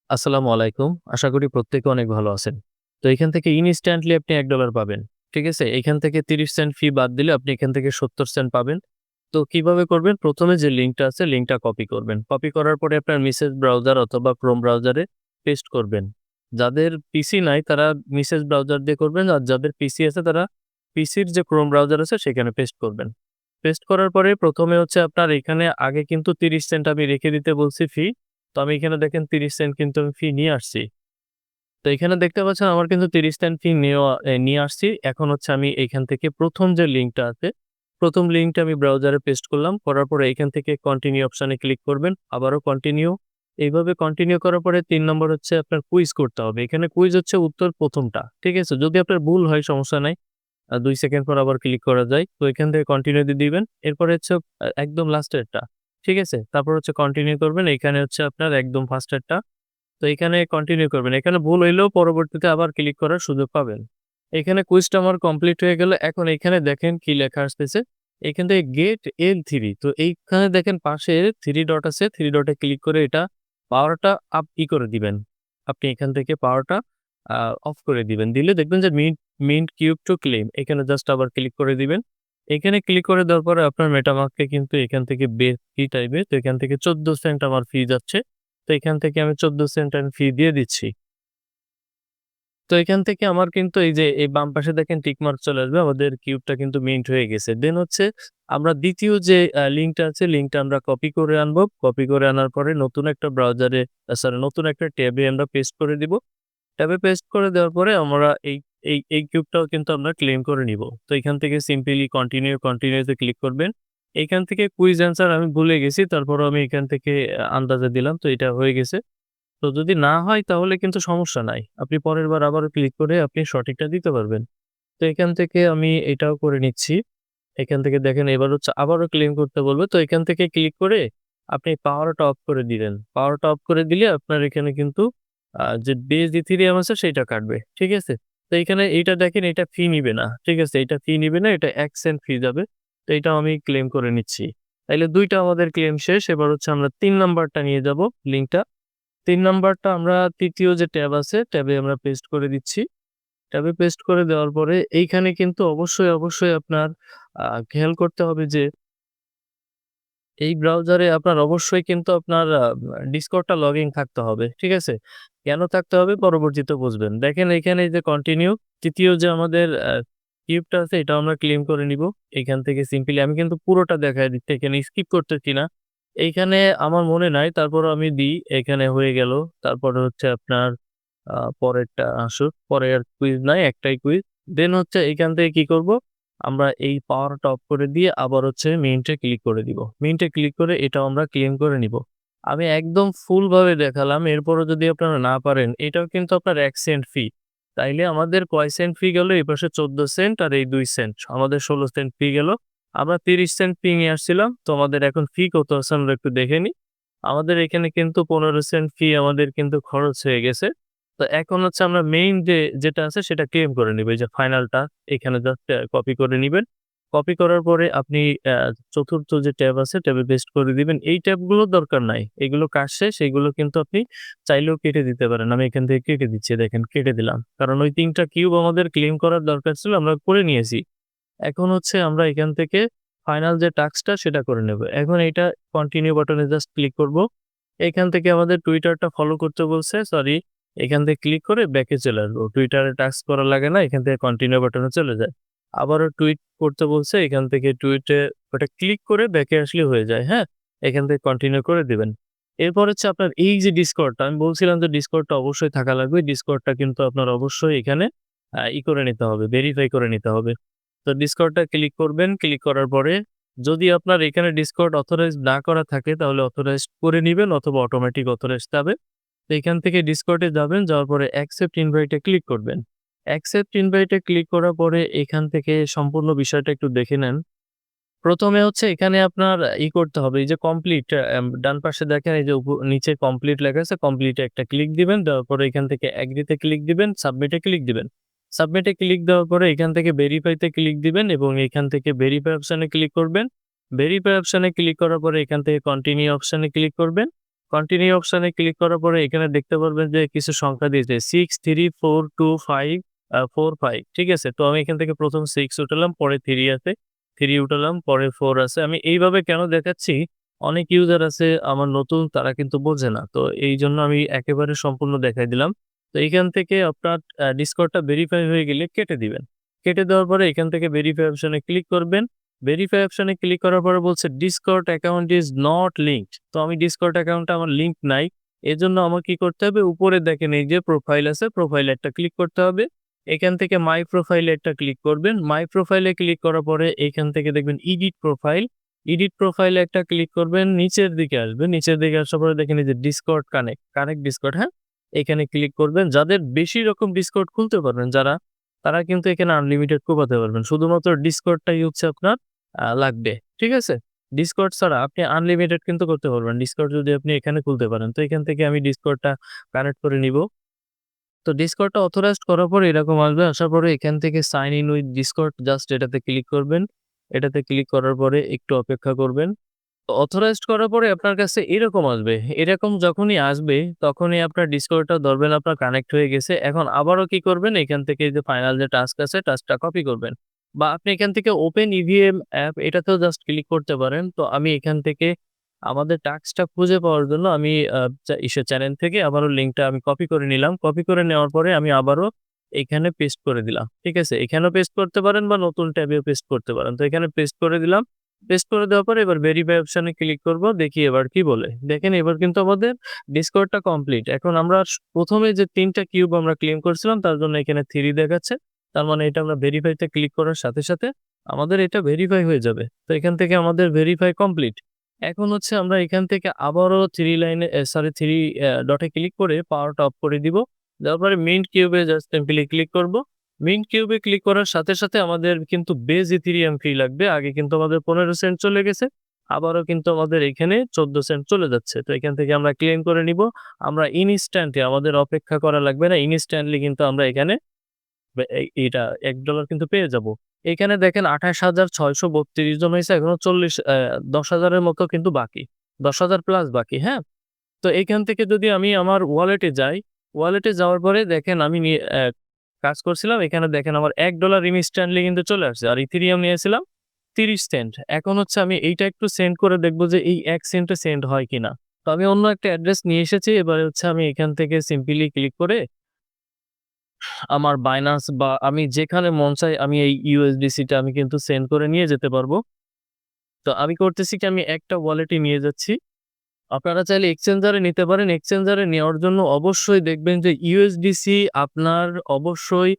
আসসালামু আলাইকুম। আশা করি প্রত্যেকে অনেক ভালো আছেন। তো এখান থেকে ইনস্ট্যান্টলি আপনি $১ পাবেন। ঠিক আছে? এখান থেকে ৩০ সেন্ট ফি বাদ দিলে আপনি এখান থেকে ৭০ সেন্ট পাবেন। তো কিভাবে করবেন? ১ম এ যে লিঙ্কটা আছে লিঙ্কটা কপি করবেন। কপি করার পরে আপনার মেসেজ ব্রাউজার অথবা Chrome ব্রাউজারে পেস্ট করবেন। যাদের পিসি নাই তারা মেসেজ ব্রাউজার দিয়ে করবেন। আর যাদের পিসি আছে তারা পিসির যে Chrome ব্রাউজার আছে সেখানে পেস্ট করবেন। পেস্ট করার পরে ১ম এ হচ্ছে আপনার এখানে আগে কিন্তু ৩০ সেন্ট আমি রেখে দিতে বলছি ফি। তো আমি এখানে দেখেন ৩০ সেন্ট কিন্তু আমি ফি নিয়ে আসছি। তো এখানে দেখতে পাচ্ছেন আমার কিন্তু ৩০ সেন্ট ফি নিয়ে আসছি। এখন হচ্ছে আমি এইখান থেকে ১ম যে লিঙ্কটা আছে, ১ম লিঙ্কটা আমি ব্রাউজারে পেস্ট করলাম। করার পরে এখান থেকে কন্টিনিউ অপশনে ক্লিক করবেন। আবারও কন্টিনিউ। এইভাবে কন্টিনিউ করার পরে ৩ নম্বর হচ্ছে আপনার কুইজ করতে হবে। এখানে কুইজ হচ্ছে উত্তর ১ম টা। ঠিক আছে? যদি আপনার ভুল হয় সমস্যা নাই। ২ সেকেন্ড পর আবার ক্লিক করা যায়। তো এখান থেকে কন্টিনিউ দিয়ে দিবেন। এরপরে হচ্ছে একদম লাস্টেরটা। ঠিক আছে? তারপর হচ্ছে কন্টিনিউ করবেন। এখানে হচ্ছে আপনার একদম ফার্স্টেরটা। তো এখানে কন্টিনিউ করবেন। এখানে ভুল হইলেও পরবর্তীতে আবার ক্লিক করার সুযোগ পাবেন। এখানে কুইজটা আমার কমপ্লিট হয়ে গেল। এখন এখানে দেখেন কি লেখা আসতেছে। এখান থেকে গেট L3 তো এইখানে দেখেন পাশে 3 ডট আছে। 3 ডটে ক্লিক করে এটা পাওয়ারটা করে দিবেন। আপনি এখান থেকে পাওয়ারটা আ অফ করে দিবেন। দিলে দেখবেন যে মিন্ট কিউব টু ক্লেইম এখানে জাস্ট আবার ক্লিক করে দিবেন। এখানে ক্লিক করে দেওয়ার পরে আপনার মেটামাস্কে কিন্তু এখান থেকে ফি চাইবে। তো এখান থেকে ১৪ সেন্ট আমার ফি যাচ্ছে। তো এখান থেকে আমি ১৪ সেন্ট আমি ফি দিয়ে দিচ্ছি। তো এখান থেকে আমার কিন্তু এই যে এই বাম পাশে দেখেন টিক মার্ক চলে আসবে। আমাদের কিউবটা কিন্তু মিন্ট হয়ে গেছে। দেন হচ্ছে আমরা ২য় যে লিঙ্কটা আছে লিঙ্কটা আমরা কপি করে আনবো। কপি করে আনার পরে নতুন একটা ব্রাউজারে নতুন একটা ট্যাবে আমরা পেস্ট করে দিব। ট্যাবে পেস্ট করে দেওয়ার পরে আমরা এই কিউবটাও কিন্তু আমরা ক্লেইম করে নিব। তো এখান থেকে সিম্পলি কন্টিনিউ তে ক্লিক করবেন। এখান থেকে কুইজ অ্যান্সার আমি ভুলে গেছি। তারপরেও আমি এখান থেকে আন্দাজে দিলাম। তো এটা হয়ে গেছে। তো যদি না হয় তাহলে কিন্তু সমস্যা নাই। আপনি পরের বার আবারও ক্লিক করে আপনি সঠিকটা দিতে পারবেন। তো এখান থেকে আমি এটাও করে নিচ্ছি। এখান থেকে দেখেন এবার হচ্ছে আবারও ক্লেইম করতে বলবে। তো এখান থেকে ক্লিক করে আপনি পাওয়ারটা অফ করে দিলেন। পাওয়ারটা অফ করে দিলে আপনার এখানে কিন্তু যে বেজ ইথেরিয়াম আছে সেইটা কাটবে। ঠিক আছে? তো এইখানে এইটা দেখেন এটা ফি নিবে না। ঠিক আছে? এটা ফি নিবে না। এটা ১ সেন্ট ফি যাবে। তো এটাও আমি ক্লেইম করে নিচ্ছি। তাইলে ২ টা আমাদের ক্লেইম শেষ। এবার হচ্ছে আমরা ৩ নাম্বারটা নিয়ে যাব লিঙ্কটা। ৩ নাম্বারটা আমরা ৩য় যে ট্যাব আছে, ট্যাবে আমরা পেস্ট করে দিচ্ছি। ট্যাবে পেস্ট করে দেওয়ার পরে এইখানে কিন্তু অবশ্যই আপনার খেয়াল করতে হবে যে এই ব্রাউজারে আপনার অবশ্যই কিন্তু আপনার Discord টা লগইন থাকতে হবে। ঠিক আছে? কেন থাকতে হবে পরবর্তীতে বুঝবেন। দেখেন এইখানে এই যে কন্টিনিউ ৩য় যে আমাদের কিউবটা আছে এটাও আমরা ক্লেইম করে নিব। এখান থেকে সিম্পলি আমি কিন্তু পুরোটা দেখায় দিচ্ছি। এখানে স্কিপ করতেছি না। এইখানে আমার মনে নাই তারপরও আমি দিই। এখানে হয়ে গেল। তারপরে হচ্ছে আপনার পরেরটা আসুক। পরে আর কুইজ নাই, একটাই কুইজ। দেন হচ্ছে এইখান থেকে কি করব? আমরা এই পাওয়ারটা অফ করে দিয়ে আবার হচ্ছে মিন্টে ক্লিক করে দিব। মিন্টে ক্লিক করে এটাও আমরা ক্লেম করে নিব। আমি একদম ফুল ভাবে দেখালাম। এরপরও যদি আপনারা না পারেন, এটাও কিন্তু আপনার ১ সেন্ট ফি। তাইলে আমাদের কয় সেন্ট ফি গেল? এপাশে ১৪ সেন্ট আর এই ২ সেন্ট। আমাদের ১৬ সেন্ট ফি গেল। আমরা ৩০ সেন্ট ফি নিয়ে আসছিলাম। তো আমাদের এখন ফি কত আছে আমরা একটু দেখে নিই। আমাদের এখানে কিন্তু ১৫ সেন্ট ফি আমাদের কিন্তু খরচ হয়ে গেছে। তো এখন হচ্ছে আমরা মেইন যেটা আছে সেটা ক্লেম করে নিব। এই যে ফাইনালটা এখানে জাস্ট কপি করে নিবেন। কপি করার পরে আপনি ৪র্থ যে ট্যাব আছে ট্যাবে পেস্ট করে দিবেন। এই ট্যাবগুলোর দরকার নাই। এগুলো কাজ শেষ এগুলো কিন্তু আপনি চাইলেও কেটে দিতে পারেন। আমি এখান থেকে কেটে দিচ্ছি দেখেন কেটে দিলাম। কারণ ওই ৩ টা কিউব আমাদের ক্লেম করার দরকার ছিল আমরা করে নিয়েছি। এখন হচ্ছে আমরা এখান থেকে ফাইনাল যে টাস্কটা সেটা করে নেব। এখন এইটা কন্টিনিউ বাটনে জাস্ট ক্লিক করব। এখান থেকে আমাদের টুইটারটা ফলো করতে বলছে, সরি এখান থেকে ক্লিক করে ব্যাকে চলে আসবো। টুইটারে টাস্ক করা লাগে না। এখান থেকে কন্টিনিউ বাটনে চলে যায়। আবারও টুইট করতে বলছে, এখান থেকে টুইটে ওটা ক্লিক করে ব্যাকে আসলে হয়ে যায়, হ্যাঁ? এখান থেকে কন্টিনিউ করে দিবেন। এরপর হচ্ছে আপনার এই যে ডিসকর্ডটা আমি বলছিলাম যে ডিসকর্ডটা অবশ্যই থাকা লাগবে। ডিসকর্ডটা কিন্তু আপনার অবশ্যই এখানে করে নিতে হবে, ভেরিফাই করে নিতে হবে। তো ডিসকর্ডটা ক্লিক করবেন। ক্লিক করার পরে যদি আপনার এখানে ডিসকর্ড অথরাইজড না করা থাকে তাহলে অথরাইজড করে নিবেন অথবা অটোমেটিক অথরাইজড যাবে। তো এখান থেকে ডিসকর্ডে যাবেন, যাওয়ার পরে অ্যাকসেপ্ট ইনভাইট এ ক্লিক করবেন। অ্যাকসেপ্ট ইনভাইট এ ক্লিক করার পরে এখান থেকে সম্পূর্ণ বিষয়টা একটু দেখে নেন। ১ম এ হচ্ছে এখানে আপনার করতে হবে এই যে কমপ্লিট ডান পাশে দেখেন এই যে নিচে কমপ্লিট লেখা আছে, কমপ্লিট এ একটা ক্লিক দিবেন। দেওয়ার পরে এখান থেকে এগ্রি তে ক্লিক দিবেন, সাবমিট এ ক্লিক দিবেন। সাবমিট এ ক্লিক দেওয়ার পরে এখান থেকে ভেরিফাই তে ক্লিক দিবেন এবং এখান থেকে ভেরিফাই অপশন এ ক্লিক করবেন। ভেরিফাই অপশন এ ক্লিক করার পরে এখান থেকে কন্টিনিউ অপশন এ ক্লিক করবেন। কন্টিনিউ অপশনে ক্লিক করার পরে এখানে দেখতে পারবেন যে কিছু সংখ্যা দিয়েছে 6342545, ঠিক আছে? তো আমি এখান থেকে প্রথম 6 উঠালাম, পরে 3 আছে, 3 উঠালাম, পরে 4 আছে। আমি এইভাবে কেন দেখাচ্ছি, অনেক ইউজার আছে আমার নতুন, তারা কিন্তু বোঝে না। তো এইজন্য আমি একেবারে সম্পূর্ণ দেখাই দিলাম। তো এইখান থেকে আপনার Discordটা ভেরিফাই হয়ে গেলে কেটে দিবেন। কেটে দেওয়ার পরে এখান থেকে ভেরিফাই অপশনে ক্লিক করবেন। ভেরিফাই অপশনে ক্লিক করার পরে বলছে Discord account is not linked. তো আমি Discord অ্যাকাউন্টটা আমার লিঙ্ক নাই। এজন্য আমার কি করতে হবে? উপরে দেখেন এই যে প্রোফাইল আছে, প্রোফাইলে একটা ক্লিক করতে হবে। এখান থেকে মাই প্রোফাইলে একটা ক্লিক করবেন। মাই প্রোফাইলে ক্লিক করার পরে এখান থেকে দেখবেন এডিট প্রোফাইল। এডিট প্রোফাইলে একটা ক্লিক করবেন, নিচের দিকে আসবেন। নিচের দিকে আসার পরে দেখেন এই যে Discord কানেক্ট Discord, হ্যাঁ? এখানে ক্লিক করবেন। যাদের বেশি রকম Discord খুলতে পারবেন যারা, তারা কিন্তু এখানে আনলিমিটেড কোপাতে পারবেন। শুধুমাত্র Discordটাই হচ্ছে আপনার লাগবে। ঠিক আছে? Discord ছাড়া আপনি আনলিমিটেড কিন্তু করতে পারবেন। Discord যদি আপনি এখানে খুলতে পারেন। তো এখান থেকে আমি Discordটা কানেক্ট করে নিবো। তো Discordটা অথরাইজড করার পরে এরকম আসবে। আসার পরে এখান থেকে sign in with Discord just এটাতে ক্লিক করবেন। এটাতে ক্লিক করার পরে একটু অপেক্ষা করবেন। অথরাইজড করার পরে আপনার কাছে এরকম আসবে। এরকম যখনই আসবে তখনই আপনার Discordটা ধরবেন আপনার কানেক্ট হয়ে গেছে। এখন আবারও কি করবেন? এখান থেকে যে ফাইনাল যে টাস্ক আছে টাস্কটা কপি করবেন। বা আপনি এখান থেকে ওপেন ইভিএম অ্যাপ এটাতেও জাস্ট ক্লিক করতে পারেন। তো আমি এখান থেকে আমাদের টাস্কটা খুঁজে পাওয়ার জন্য আমি চ্যানেল থেকে আবারও লিঙ্কটা আমি কপি করে নিলাম। কপি করে নেওয়ার পরে আমি আবারও এখানে পেস্ট করে দিলাম। ঠিক আছে? এখানেও পেস্ট করতে পারেন বা নতুন ট্যাবেও পেস্ট করতে পারেন। তো এখানে পেস্ট করে দিলাম। পেস্ট করে দেওয়ার পরে এবার ভেরিফাই অপশনে ক্লিক করব। দেখি এবার কি বলে। দেখেন এবার কিন্তু আমাদের Discordটা কমপ্লিট। এখন আমরা ১ম এ যে ৩ টা কিউব আমরা ক্লেম করছিলাম তার জন্য এখানে 3 দেখাচ্ছে। তার মানে এটা আমরা ভেরিফাইতে ক্লিক করার সাথে, সাথে আমাদের এটা ভেরিফাই হয়ে যাবে। তো এখান থেকে আমাদের ভেরিফাই কমপ্লিট। এখন হচ্ছে আমরা এখান থেকে আবারও 3 লাইনে 3 ডটে ক্লিক করে পাওয়ারটা অফ করে দিব। দেওয়ার পরে মিন্ট কিউবে জাস্ট সিম্পলি ক্লিক করব। মিন্ট কিউবে ক্লিক করার সাথে, সাথে আমাদের কিন্তু বেজ ইথেরিয়াম ফি লাগবে। আগে কিন্তু আমাদের 15 সেন্ট চলে গেছে। আবারও কিন্তু আমাদের এখানে 14 সেন্ট চলে যাচ্ছে। তো এখান থেকে আমরা ক্লেম করে নিব। আমরা ইনস্ট্যান্টলি আমাদের অপেক্ষা করা লাগবে না। ইনস্ট্যান্টলি কিন্তু আমরা এখানে এটা $1 কিন্তু পেয়ে যাব। এখানে দেখেন ২৮,৬৩২ জন হইছে। এখনো ১০,০০০ এর মতো কিন্তু বাকি। ১০,০০০ প্লাস বাকি, হ্যাঁ? তো এইখান থেকে যদি আমি আমার ওয়ালেটে যাই, ওয়ালেটে যাওয়ার পরে দেখেন আমি কাজ করছিলাম। এখানে দেখেন আমার $1 ইনস্ট্যান্টলি কিন্তু চলে আসছে। আর ইথেরিয়াম নিয়েছিলাম ৩০ সেন্ট। এখন হচ্ছে আমি এইটা একটু সেন্ড করে দেখব যে এই ১ সেন্টে সেন্ড হয় কিনা। তো আমি অন্য একটা অ্যাড্রেস নিয়ে এসেছি। এবারে হচ্ছে আমি এখান থেকে সিম্পলি ক্লিক করে আমার Binance বা আমি যেখানে মন চাই আমি এই USDC টা আমি কিন্তু সেন্ড করে নিয়ে যেতে পারবো। তো আমি করতেছি কি আমি একটা ওয়ালেটে নিয়ে যাচ্ছি। আপনারা চাইলে এক্সচেঞ্জারে নিতে পারেন। এক্সচেঞ্জারে নেওয়ার জন্য অবশ্যই দেখবেন যে USDC আপনার অবশ্যই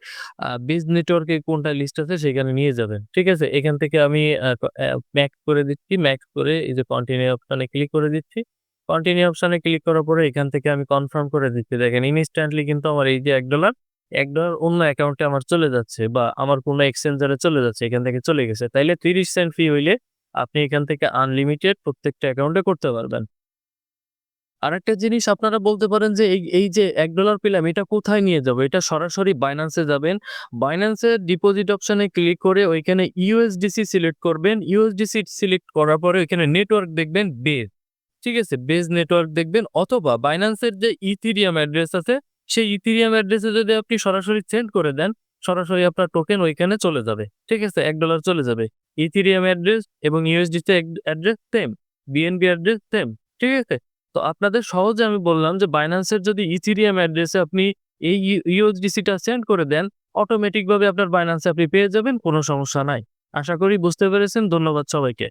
বেজ নেটওয়ার্কে কোনটা লিস্ট আছে সেখানে নিয়ে যাবেন। ঠিক আছে? এখান থেকে আমি ম্যাক্স করে দিচ্ছি। ম্যাক্স করে এই যে কন্টিনিউ অপশনে ক্লিক করে দিচ্ছি। কন্টিনিউ অপশনে ক্লিক করার পরে এখান থেকে আমি কনফার্ম করে দিচ্ছি। দেখেন ইনস্ট্যান্টলি কিন্তু আমার এই যে $1 অন্য অ্যাকাউন্টে আমার চলে যাচ্ছে বা আমার কোনো এক্সচেঞ্জারে চলে যাচ্ছে। এখান থেকে চলে গেছে। তাইলে ৩০ সেন্ট ফি হইলে আপনি এখান থেকে আনলিমিটেড প্রত্যেকটা অ্যাকাউন্টে করতে পারবেন। আরেকটা জিনিস আপনারা বলতে পারেন যে এই যে $1 পেলাম এটা কোথায় নিয়ে যাবো? এটা সরাসরি Binance এ যাবেন। Binance এর ডিপোজিট অপশনে ক্লিক করে ওইখানে USDC সিলেক্ট করবেন। USDC সিলেক্ট করার পরে ওইখানে নেটওয়ার্ক দেখবেন বেজ। ঠিক আছে? বেজ নেটওয়ার্ক দেখবেন অথবা Binance এর যে Ethereum অ্যাড্রেস আছে সেই Ethereum অ্যাড্রেসে যদি আপনি সরাসরি সেন্ড করে দেন, সরাসরি আপনার টোকেন ওইখানে চলে যাবে। ঠিক আছে? $1 চলে যাবে। Ethereum অ্যাড্রেস এবং USDC address same. BNB address same. ঠিক আছে? তো আপনাদের সহজে আমি বললাম যে Binance এর যদি Ethereum অ্যাড্রেসে আপনি এই USDC টা সেন্ড করে দেন, অটোমেটিক ভাবে আপনার Binance এ আপনি পেয়ে যাবেন। কোনো সমস্যা নাই। আশা করি বুঝতে পেরেছেন। ধন্যবাদ সবাইকে।